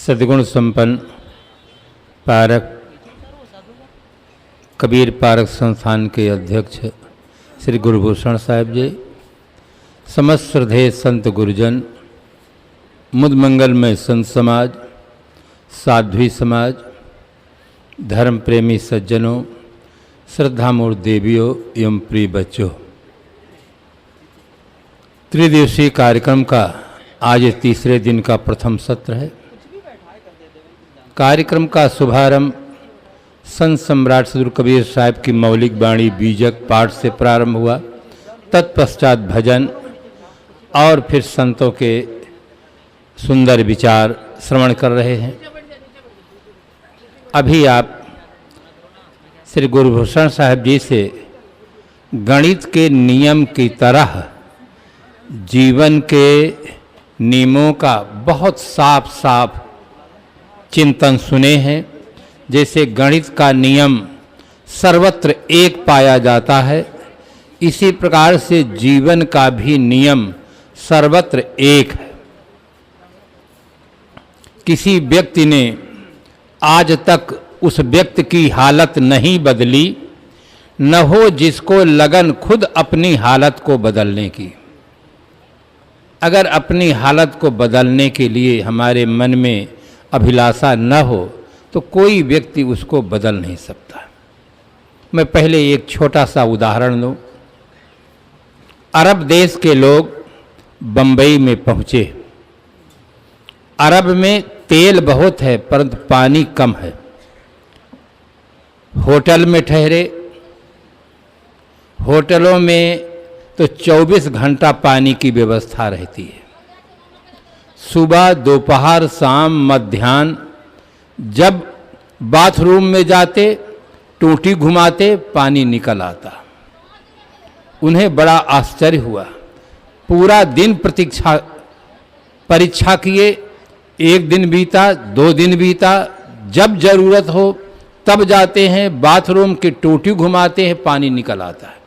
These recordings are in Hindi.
सद्गुण संपन्न पारक कबीर पारक संस्थान के अध्यक्ष श्री गुरुभूषण साहिब जी, समस्त श्रद्धेय संत गुरुजन, मुद मंगलमय संत समाज, साध्वी समाज, धर्म प्रेमी सज्जनों, श्रद्धामूर्त देवियों एवं प्रिय बच्चों, त्रिदिवसीय कार्यक्रम का आज तीसरे दिन का प्रथम सत्र है। कार्यक्रम का शुभारंभ संत सम्राट सद्गुरु कबीर साहिब की मौलिक वाणी बीजक पाठ से प्रारंभ हुआ। तत्पश्चात भजन और फिर संतों के सुंदर विचार श्रवण कर रहे हैं। अभी आप श्री गुरुभूषण साहिब जी से गणित के नियम की तरह जीवन के नियमों का बहुत साफ साफ चिंतन सुने हैं। जैसे गणित का नियम सर्वत्र एक पाया जाता है, इसी प्रकार से जीवन का भी नियम सर्वत्र एक है। किसी व्यक्ति ने आज तक उस व्यक्ति की हालत नहीं बदली, न हो जिसको लगन खुद अपनी हालत को बदलने की। अगर अपनी हालत को बदलने के लिए हमारे मन में अभिलाषा न हो तो कोई व्यक्ति उसको बदल नहीं सकता। मैं पहले एक छोटा सा उदाहरण दूं। अरब देश के लोग बंबई में पहुंचे। अरब में तेल बहुत है परंतु पानी कम है। होटल में ठहरे। होटलों में तो 24 घंटा पानी की व्यवस्था रहती है। सुबह, दोपहर, शाम, मध्याह्न, जब बाथरूम में जाते, टूटी घुमाते, पानी निकल आता। उन्हें बड़ा आश्चर्य हुआ। पूरा दिन परीक्षा किए। एक दिन बीता, 2 दिन बीता, जब जरूरत हो तब जाते हैं, बाथरूम की टूटी घुमाते हैं, पानी निकल आता है।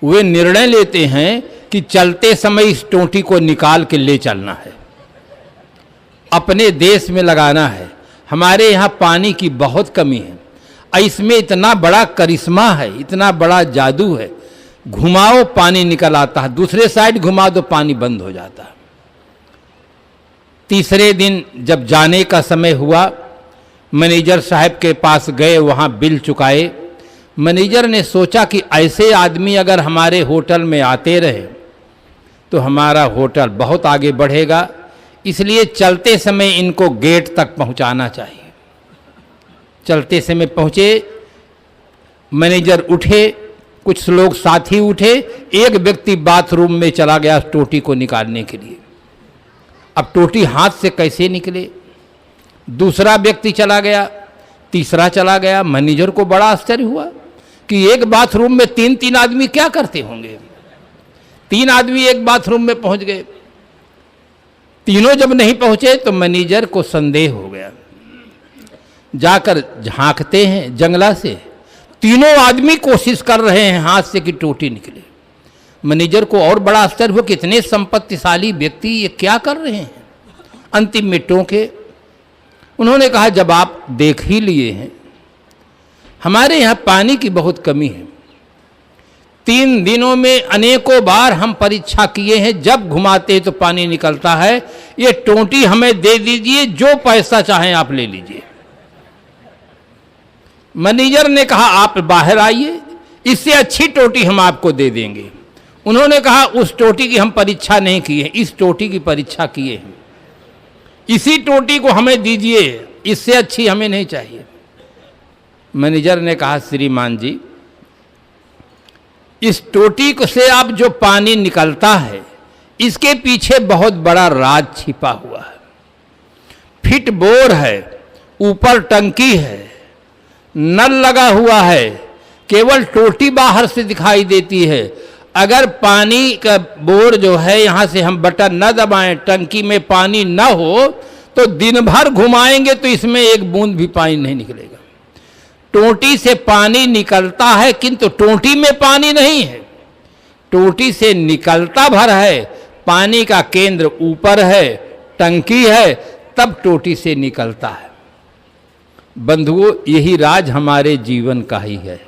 वे निर्णय लेते हैं कि चलते समय इस टोंटी को निकाल के ले चलना है, अपने देश में लगाना है। हमारे यहाँ पानी की बहुत कमी है। इसमें इतना बड़ा करिश्मा है, इतना बड़ा जादू है। घुमाओ पानी निकल आता है, दूसरे साइड घुमा दो पानी बंद हो जाता है। तीसरे दिन जब जाने का समय हुआ, मैनेजर साहब के पास गए, वहाँ बिल चुकाए। मैनेजर ने सोचा कि ऐसे आदमी अगर हमारे होटल में आते रहे तो हमारा होटल बहुत आगे बढ़ेगा, इसलिए चलते समय इनको गेट तक पहुंचाना चाहिए। चलते समय पहुंचे, मैनेजर उठे, कुछ लोग साथी उठे, एक व्यक्ति बाथरूम में चला गया टोटी को निकालने के लिए। अब टोटी हाथ से कैसे निकले? दूसरा व्यक्ति चला गया, तीसरा चला गया। मैनेजर को बड़ा आश्चर्य हुआ कि एक बाथरूम में 3-3 आदमी क्या करते होंगे। 3 आदमी एक बाथरूम में पहुंच गए। तीनों जब नहीं पहुंचे तो मैनेजर को संदेह हो गया। जाकर झांकते हैं जंगला से, तीनों आदमी कोशिश कर रहे हैं हाथ से कि टोटी निकले। मैनेजर को और बड़ा आश्चर्य हुआ कि इतने संपत्तिशाली व्यक्ति ये क्या कर रहे हैं। अंतिम में टोके। उन्होंने कहा, जब आप देख ही लिए हैं, हमारे यहाँ पानी की बहुत कमी है। 3 दिनों में अनेकों बार हम परीक्षा किए हैं, जब घुमाते हैं तो पानी निकलता है। ये टोंटी हमें दे दीजिए, जो पैसा चाहें आप ले लीजिए। मैनेजर ने कहा, आप बाहर आइए, इससे अच्छी टोटी हम आपको दे देंगे। उन्होंने कहा, उस टोटी की हम परीक्षा नहीं की है, इस टोटी की परीक्षा किए हैं। इसी टोटी को हमें दीजिए, इससे अच्छी हमें नहीं चाहिए। मैनेजर ने कहा, श्रीमान जी, इस टोटी से आप जो पानी निकलता है, इसके पीछे बहुत बड़ा राज छिपा हुआ है। फिट बोर है, ऊपर टंकी है, नल लगा हुआ है, केवल टोटी बाहर से दिखाई देती है। अगर पानी का बोर जो है, यहाँ से हम बटन न दबाएं, टंकी में पानी न हो तो दिन भर घुमाएंगे तो इसमें एक बूंद भी पानी नहीं निकलेगा। टोंटी से पानी निकलता है किंतु टोंटी में पानी नहीं है। टोंटी से निकलता भर है, पानी का केंद्र ऊपर है, टंकी है, तब टोटी से निकलता है। बंधुओं, यही राज हमारे जीवन का ही है।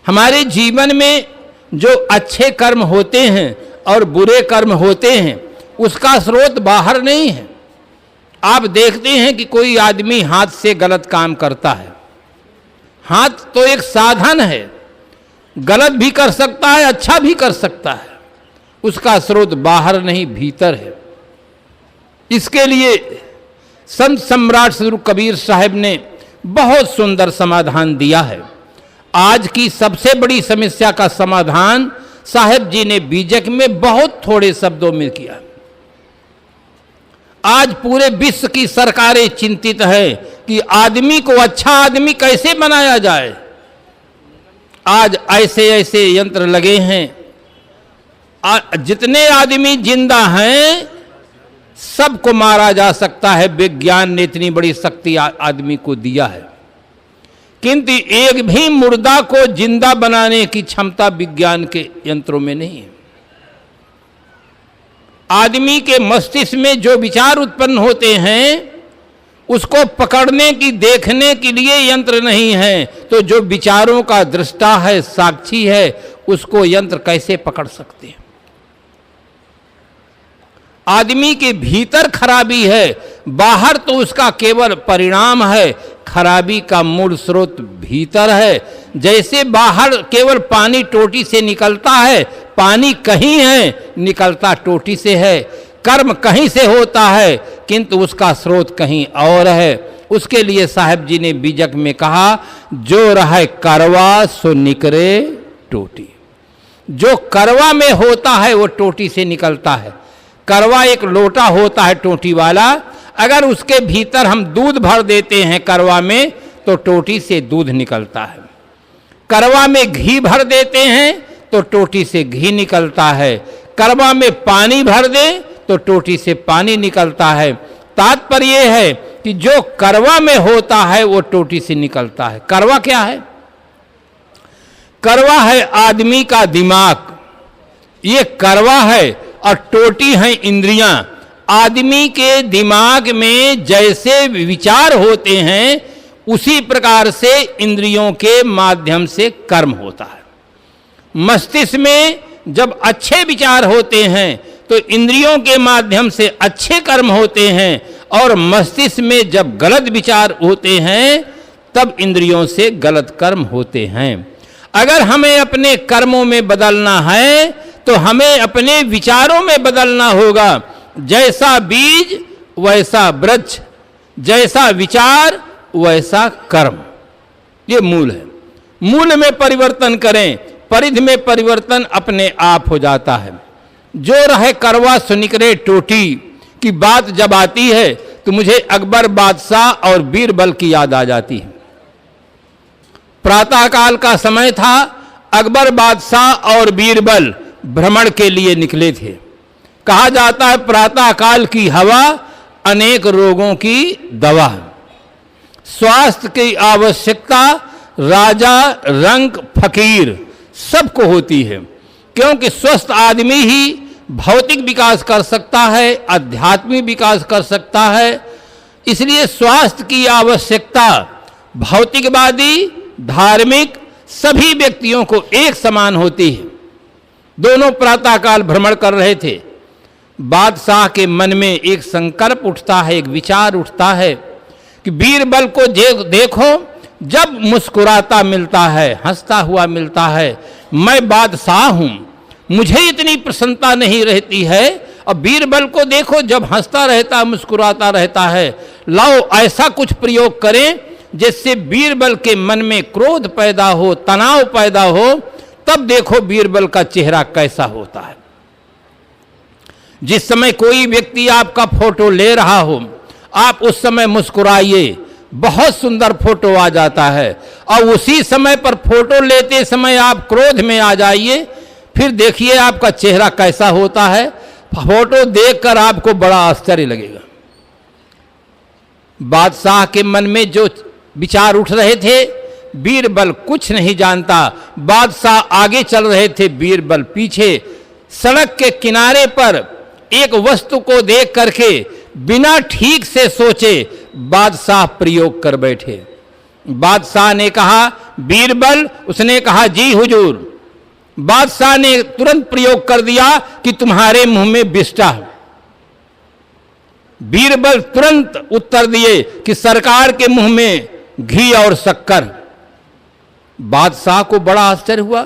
हमारे जीवन में जो अच्छे कर्म होते हैं और बुरे कर्म होते हैं, उसका स्रोत बाहर नहीं है। आप देखते हैं कि कोई आदमी हाथ से गलत काम करता है। हाथ तो एक साधन है, गलत भी कर सकता है, अच्छा भी कर सकता है। उसका स्रोत बाहर नहीं, भीतर है। इसके लिए संत सम्राट श्री कबीर साहब ने बहुत सुंदर समाधान दिया है। आज की सबसे बड़ी समस्या का समाधान साहब जी ने बीजक में बहुत थोड़े शब्दों में किया। आज पूरे विश्व की सरकारें चिंतित है कि आदमी को अच्छा आदमी कैसे बनाया जाए। आज ऐसे ऐसे यंत्र लगे हैं, जितने आदमी जिंदा हैं सबको मारा जा सकता है। विज्ञान ने इतनी बड़ी शक्ति आदमी को दिया है, किंतु एक भी मुर्दा को जिंदा बनाने की क्षमता विज्ञान के यंत्रों में नहीं है। आदमी के मस्तिष्क में जो विचार उत्पन्न होते हैं उसको पकड़ने की, देखने के लिए यंत्र नहीं है, तो जो विचारों का दृष्टा है, साक्षी है, उसको यंत्र कैसे पकड़ सकते हैं। आदमी के भीतर खराबी है, बाहर तो उसका केवल परिणाम है। खराबी का मूल स्रोत भीतर है। जैसे बाहर केवल पानी टोटी से निकलता है, पानी कहीं है, निकलता टोटी से है। कर्म कहीं से होता है, किंतु उसका स्रोत कहीं और है। उसके लिए साहब जी ने बीजक में कहा, जो रहे करवा सो निकरे टोटी। जो करवा में होता है वो टोटी से निकलता है। करवा एक लोटा होता है टोटी वाला, अगर उसके भीतर हम दूध भर देते हैं करवा में, तो टोटी से दूध निकलता है। करवा में घी भर देते हैं तो टोटी से घी निकलता है। करवा में पानी भर दें तो टोटी से पानी निकलता है। तात्पर्य है कि जो करवा में होता है वो टोटी से निकलता है। करवा क्या है? करवा है आदमी का दिमाग, ये करवा है। और टोटी है इंद्रियां। आदमी के दिमाग में जैसे विचार होते हैं उसी प्रकार से इंद्रियों के माध्यम से कर्म होता है। मस्तिष्क में जब अच्छे विचार होते हैं तो इंद्रियों के माध्यम से अच्छे कर्म होते हैं, और मस्तिष्क में जब गलत विचार होते हैं तब इंद्रियों से गलत कर्म होते हैं। अगर हमें अपने कर्मों में बदलना है तो हमें अपने विचारों में बदलना होगा। जैसा बीज वैसा वृक्ष, जैसा विचार वैसा कर्म, ये मूल है। मूल में परिवर्तन करें, परिधि में परिवर्तन अपने आप हो जाता है। जो रहे करवा सो निकरे टोटी की बात जब आती है तो मुझे अकबर बादशाह और बीरबल की याद आ जाती है। प्रातःकाल का समय था, अकबर बादशाह और बीरबल भ्रमण के लिए निकले थे। कहा जाता है प्रातःकाल की हवा अनेक रोगों की दवा। स्वास्थ्य की आवश्यकता राजा, रंक, फकीर सबको होती है, क्योंकि स्वस्थ आदमी ही भौतिक विकास कर सकता है, आध्यात्मिक विकास कर सकता है। इसलिए स्वास्थ्य की आवश्यकता भौतिकवादी, धार्मिक सभी व्यक्तियों को एक समान होती है। दोनों प्रातःकाल भ्रमण कर रहे थे। बादशाह के मन में एक संकल्प उठता है, एक विचार उठता है कि बीरबल को देखो, जब मुस्कुराता मिलता है, हंसता हुआ मिलता है। मैं बादशाह हूं, मुझे इतनी प्रसन्नता नहीं रहती है, और बीरबल को देखो जब हंसता रहता, मुस्कुराता रहता है। लाओ ऐसा कुछ प्रयोग करें जिससे बीरबल के मन में क्रोध पैदा हो, तनाव पैदा हो, तब देखो बीरबल का चेहरा कैसा होता है। जिस समय कोई व्यक्ति आपका फोटो ले रहा हो, आप उस समय मुस्कुराइए, बहुत सुंदर फोटो आ जाता है। और उसी समय पर फोटो लेते समय आप क्रोध में आ जाइए, फिर देखिए आपका चेहरा कैसा होता है। फोटो देखकर आपको बड़ा आश्चर्य लगेगा। बादशाह के मन में जो विचार उठ रहे थे, बीरबल कुछ नहीं जानता। बादशाह आगे चल रहे थे, बीरबल पीछे। सड़क के किनारे पर एक वस्तु को देख करके बिना ठीक से सोचे बादशाह प्रयोग कर बैठे। बादशाह ने कहा बीरबल, उसने कहा जी हुजूर। बादशाह ने तुरंत प्रयोग कर दिया कि तुम्हारे मुंह में विष्ठा है। बीरबल तुरंत उत्तर दिए कि सरकार के मुंह में घी और शक्कर। बादशाह को बड़ा आश्चर्य हुआ,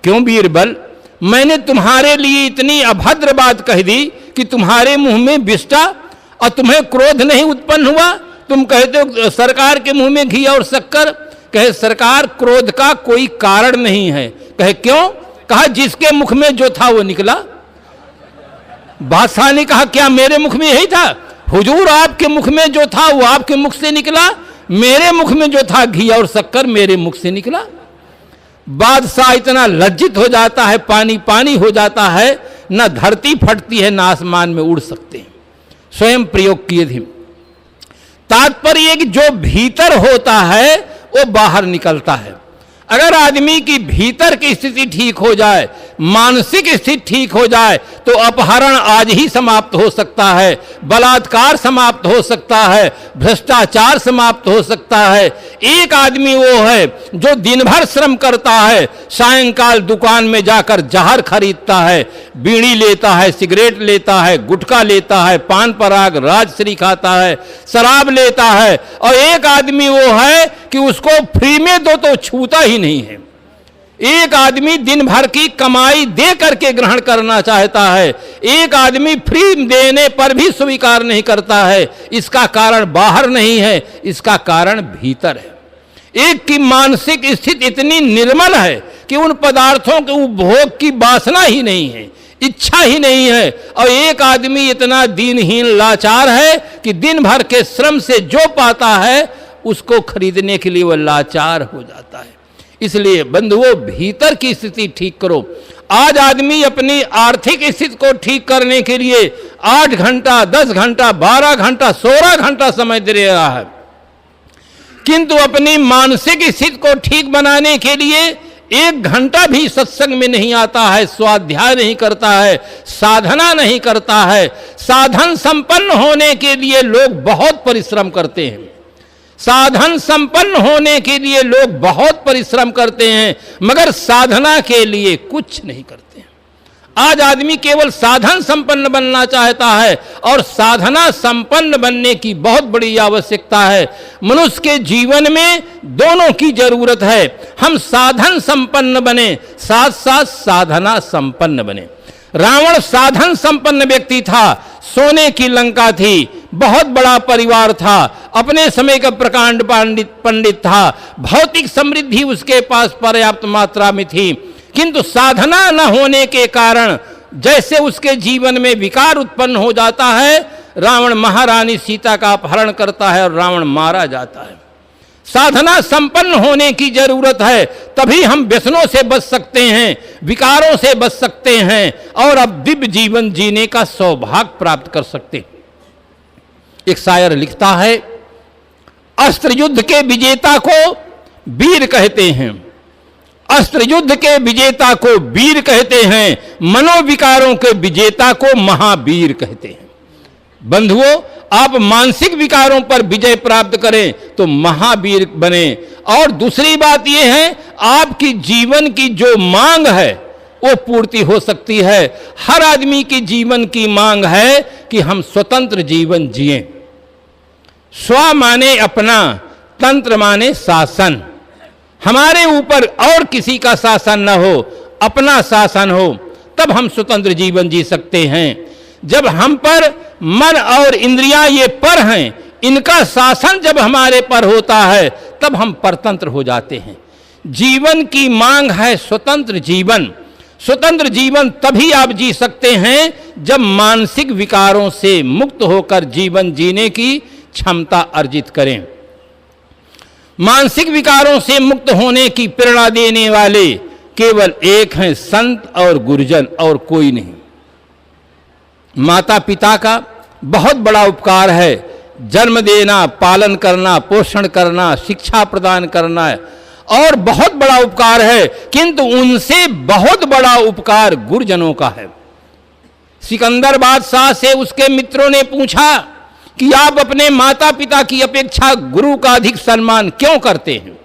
क्यों बीरबल, मैंने तुम्हारे लिए इतनी अभद्र बात कह दी कि तुम्हारे मुंह में विष्ठा और तुम्हें क्रोध नहीं उत्पन्न हुआ? तुम कहते हो सरकार के मुंह में घी और शक्कर। कहे सरकार, क्रोध का कोई कारण नहीं है। कहे क्यों? कहा जिसके मुख में जो था वो निकला। बादशाह ने कहा क्या मेरे मुख में यही था? हुजूर, आपके मुख में जो था वो आपके मुख से निकला, मेरे मुख में जो था घी और शक्कर मेरे मुख से निकला। बादशाह इतना लज्जित हो जाता है, पानी पानी हो जाता है, न धरती फटती है न आसमान में उड़ सकते हैं। स्वयं प्रयोग किए थे। तात्पर्य कि जो भीतर होता है वो बाहर निकलता है। अगर आदमी की भीतर की स्थिति ठीक हो जाए, मानसिक स्थिति ठीक हो जाए, तो अपहरण आज ही समाप्त हो सकता है, बलात्कार समाप्त हो सकता है, भ्रष्टाचार समाप्त हो सकता है। एक आदमी वो है जो दिन भर श्रम करता है, सायंकाल दुकान में जाकर जहर खरीदता है, बीड़ी लेता है, सिगरेट लेता है, गुटखा लेता है, पान पराग राजश्री खाता है, शराब लेता है, और एक आदमी वो है कि उसको फ्री में दो तो छूता ही नहीं है। एक आदमी दिन भर की कमाई दे करके ग्रहण करना चाहता है, एक आदमी फ्री देने पर भी स्वीकार नहीं करता है। इसका कारण बाहर नहीं है, इसका कारण भीतर है। एक की मानसिक स्थिति इतनी निर्मल है कि उन पदार्थों के उपभोग की वासना ही नहीं है, इच्छा ही नहीं है, और एक आदमी इतना दीनहीन लाचार है कि दिन भर के श्रम से जो पाता है उसको खरीदने के लिए वह लाचार हो जाता है। इसलिए बंधुओं, भीतर की स्थिति ठीक करो। आज आदमी अपनी आर्थिक स्थिति को ठीक करने के लिए 8 घंटा, 10 घंटा, 12 घंटा, 16 घंटा समय दे रहा है, किंतु अपनी मानसिक स्थिति को ठीक बनाने के लिए 1 घंटा भी सत्संग में नहीं आता है, स्वाध्याय नहीं करता है, साधना नहीं करता है। साधन संपन्न होने के लिए लोग बहुत परिश्रम करते हैं, साधन संपन्न होने के लिए लोग बहुत परिश्रम करते हैं, मगर साधना के लिए कुछ नहीं करते हैं। आज आदमी केवल साधन संपन्न बनना चाहता है, और साधना संपन्न बनने की बहुत बड़ी आवश्यकता है। मनुष्य के जीवन में दोनों की जरूरत है। हम साधन संपन्न बने, साथ साथ साधना संपन्न बने। रावण साधन संपन्न व्यक्ति था, सोने की लंका थी, बहुत बड़ा परिवार था, अपने समय का प्रकांड पंडित था, भौतिक समृद्धि उसके पास पर्याप्त मात्रा में थी, किंतु साधना न होने के कारण जैसे उसके जीवन में विकार उत्पन्न हो जाता है, रावण महारानी सीता का अपहरण करता है और रावण मारा जाता है। साधना संपन्न होने की जरूरत है, तभी हम व्यसनों से बच सकते हैं, विकारों से बच सकते हैं, और अब दिव्य जीवन जीने का सौभाग्य प्राप्त कर सकते हैं। एक शायर लिखता है, अस्त्र युद्ध के विजेता को वीर कहते हैं, अस्त्र युद्ध के विजेता को वीर कहते हैं, मनोविकारों के विजेता को महावीर कहते हैं। बंधुओं, आप मानसिक विकारों पर विजय प्राप्त करें तो महावीर बने। और दूसरी बात यह है, आपकी जीवन की जो मांग है वो पूर्ति हो सकती है। हर आदमी की जीवन की मांग है कि हम स्वतंत्र जीवन जिएं। स्व माने अपना, तंत्र माने शासन। हमारे ऊपर और किसी का शासन न हो, अपना शासन हो, तब हम स्वतंत्र जीवन जी सकते हैं। जब हम पर मन और इंद्रियां ये पर हैं, इनका शासन जब हमारे पर होता है, तब हम परतंत्र हो जाते हैं। जीवन की मांग है स्वतंत्र जीवन। स्वतंत्र जीवन तभी आप जी सकते हैं जब मानसिक विकारों से मुक्त होकर जीवन जीने की क्षमता अर्जित करें। मानसिक विकारों से मुक्त होने की प्रेरणा देने वाले केवल एक हैं, संत और गुरुजन, और कोई नहीं। माता पिता का बहुत बड़ा उपकार है, जन्म देना, पालन करना, पोषण करना, शिक्षा प्रदान करना है, और बहुत बड़ा उपकार है, किंतु उनसे बहुत बड़ा उपकार गुरुजनों का है। सिकंदर बादशाह से उसके मित्रों ने पूछा कि आप अपने माता पिता की अपेक्षा गुरु का अधिक सम्मान क्यों करते हैं?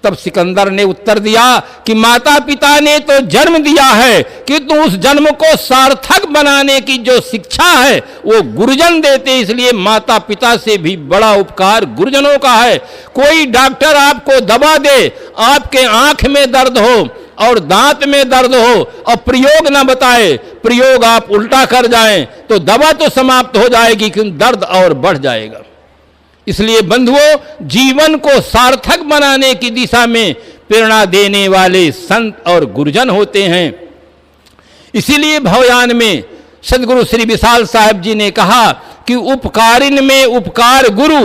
तब सिकंदर ने उत्तर दिया कि माता पिता ने तो जन्म दिया है, किंतु उस जन्म को सार्थक बनाने की जो शिक्षा है वो गुरुजन देते, इसलिए माता पिता से भी बड़ा उपकार गुरुजनों का है। कोई डॉक्टर आपको दवा दे, आपके आंख में दर्द हो और दांत में दर्द हो और प्रयोग ना बताए, प्रयोग आप उल्टा कर जाएं, तो दवा तो समाप्त हो जाएगी किंतु दर्द और बढ़ जाएगा। इसलिए बंधुओं, जीवन को सार्थक बनाने की दिशा में प्रेरणा देने वाले संत और गुरुजन होते हैं। इसीलिए भवयान में सदगुरु श्री विशाल साहब जी ने कहा कि उपकारिन में उपकार गुरु,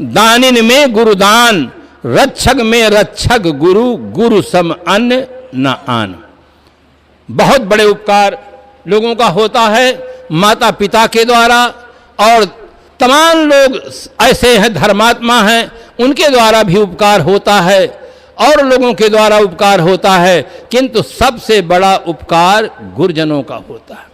दानिन में गुरुदान, रक्षक में रक्षक गुरु, गुरु सम अन्न न आन। बहुत बड़े उपकार लोगों का होता है माता पिता के द्वारा, और तमाम लोग ऐसे हैं धर्मात्मा हैं, उनके द्वारा भी उपकार होता है और लोगों के द्वारा उपकार होता है, किंतु सबसे बड़ा उपकार गुरुजनों का होता है।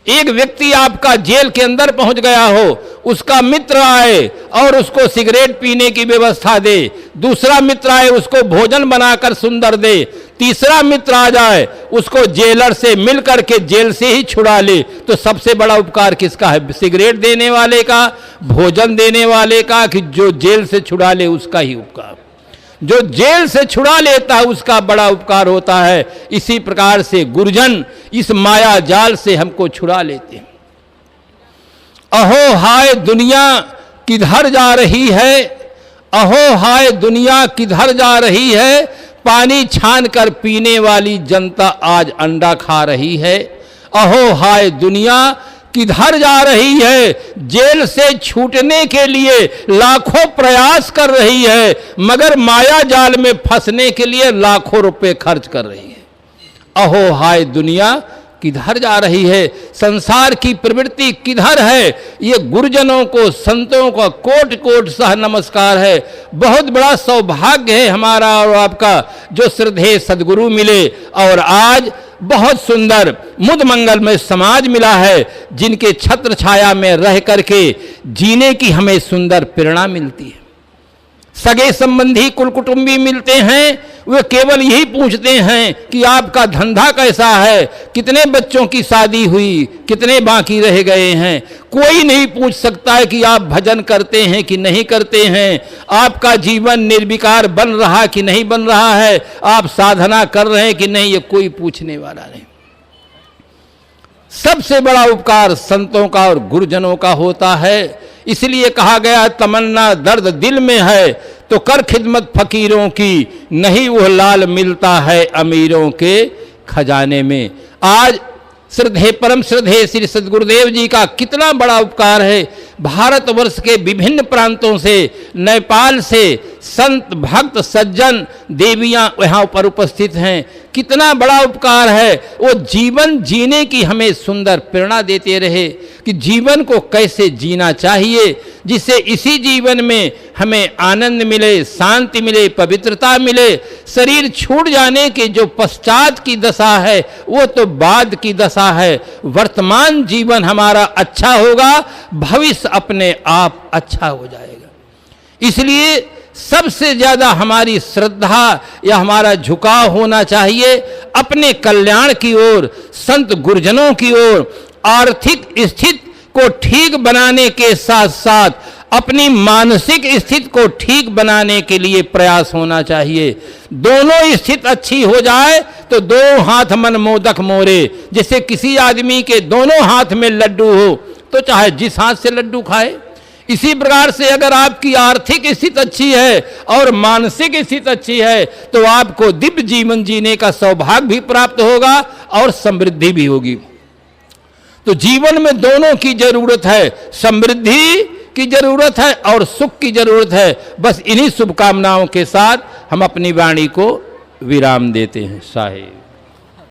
एक व्यक्ति आपका जेल के अंदर पहुंच गया हो, उसका मित्र आए और उसको सिगरेट पीने की व्यवस्था दे, दूसरा मित्र आए उसको भोजन बनाकर सुंदर दे, तीसरा मित्र आ जाए उसको जेलर से मिल करके जेल से ही छुड़ा ले, तो सबसे बड़ा उपकार किसका है? सिगरेट देने वाले का, भोजन देने वाले का, कि जो जेल से छुड़ा ले उसका ही उपकार। जो जेल से छुड़ा लेता है उसका बड़ा उपकार होता है। इसी प्रकार से गुरुजन इस माया जाल से हमको छुड़ा लेते हैं। अहो हाय दुनिया किधर जा रही है, अहो हाय दुनिया किधर जा रही है, पानी छान कर पीने वाली जनता आज अंडा खा रही है। अहो हाय दुनिया किधर जा रही है, जेल से छूटने के लिए लाखों प्रयास कर रही है, मगर माया जाल में फंसने के लिए लाखों रुपए खर्च कर रही है। अहो हाय दुनिया किधर जा रही है, संसार की प्रवृत्ति किधर है। ये गुरुजनों को, संतों का कोट कोट सह नमस्कार है। बहुत बड़ा सौभाग्य है हमारा और आपका जो श्रद्धेय सदगुरु मिले, और आज बहुत सुंदर मुद मंगलमय समाज मिला है, जिनके छत्र छाया में रह करके जीने की हमें सुंदर प्रेरणा मिलती है। सगे संबंधी कुल कुटुंबी मिलते हैं, वे केवल यही पूछते हैं कि आपका धंधा कैसा है, कितने बच्चों की शादी हुई, कितने बाकी रह गए हैं। कोई नहीं पूछ सकता है कि आप भजन करते हैं कि नहीं करते हैं, आपका जीवन निर्विकार बन रहा कि नहीं बन रहा है, आप साधना कर रहे हैं कि नहीं, ये कोई पूछने वाला नहीं। सबसे बड़ा उपकार संतों का और गुरुजनों का होता है। इसलिए कहा गया तमन्ना दर्द दिल में है तो कर खिदमत फकीरों की, नहीं वह लाल मिलता है अमीरों के खजाने में। आज श्रद्धेय परम श्रद्धेय श्री सद्गुरुदेव जी का कितना बड़ा उपकार है। भारतवर्ष के विभिन्न प्रांतों से, नेपाल से संत भक्त सज्जन देवियां यहाँ पर उपस्थित हैं। कितना बड़ा उपकार है। वो जीवन जीने की हमें सुंदर प्रेरणा देते रहे कि जीवन को कैसे जीना चाहिए, जिससे इसी जीवन में हमें आनंद मिले, शांति मिले, पवित्रता मिले। शरीर छूट जाने के जो पश्चात की दशा है वो तो बाद की दशा है। वर्तमान जीवन हमारा अच्छा होगा, भविष्य अपने आप अच्छा हो जाएगा। इसलिए सबसे ज्यादा हमारी श्रद्धा या हमारा झुकाव होना चाहिए अपने कल्याण की ओर, संत गुरुजनों की ओर। आर्थिक स्थिति को ठीक बनाने के साथ साथ अपनी मानसिक स्थिति को ठीक बनाने के लिए प्रयास होना चाहिए। दोनों स्थिति अच्छी हो जाए तो दो हाथ मन मोदक मोरे। जैसे किसी आदमी के दोनों हाथ में लड्डू हो तो चाहे जिस हाथ से लड्डू खाए, इसी प्रकार से अगर आपकी आर्थिक स्थिति अच्छी है और मानसिक स्थिति अच्छी है तो आपको दिव्य जीवन जीने का सौभाग्य भी प्राप्त होगा और समृद्धि भी होगी। तो जीवन में दोनों की जरूरत है, समृद्धि की जरूरत है और सुख की जरूरत है। बस इन्हीं शुभकामनाओं के साथ हम अपनी वाणी को विराम देते हैं। साहिब।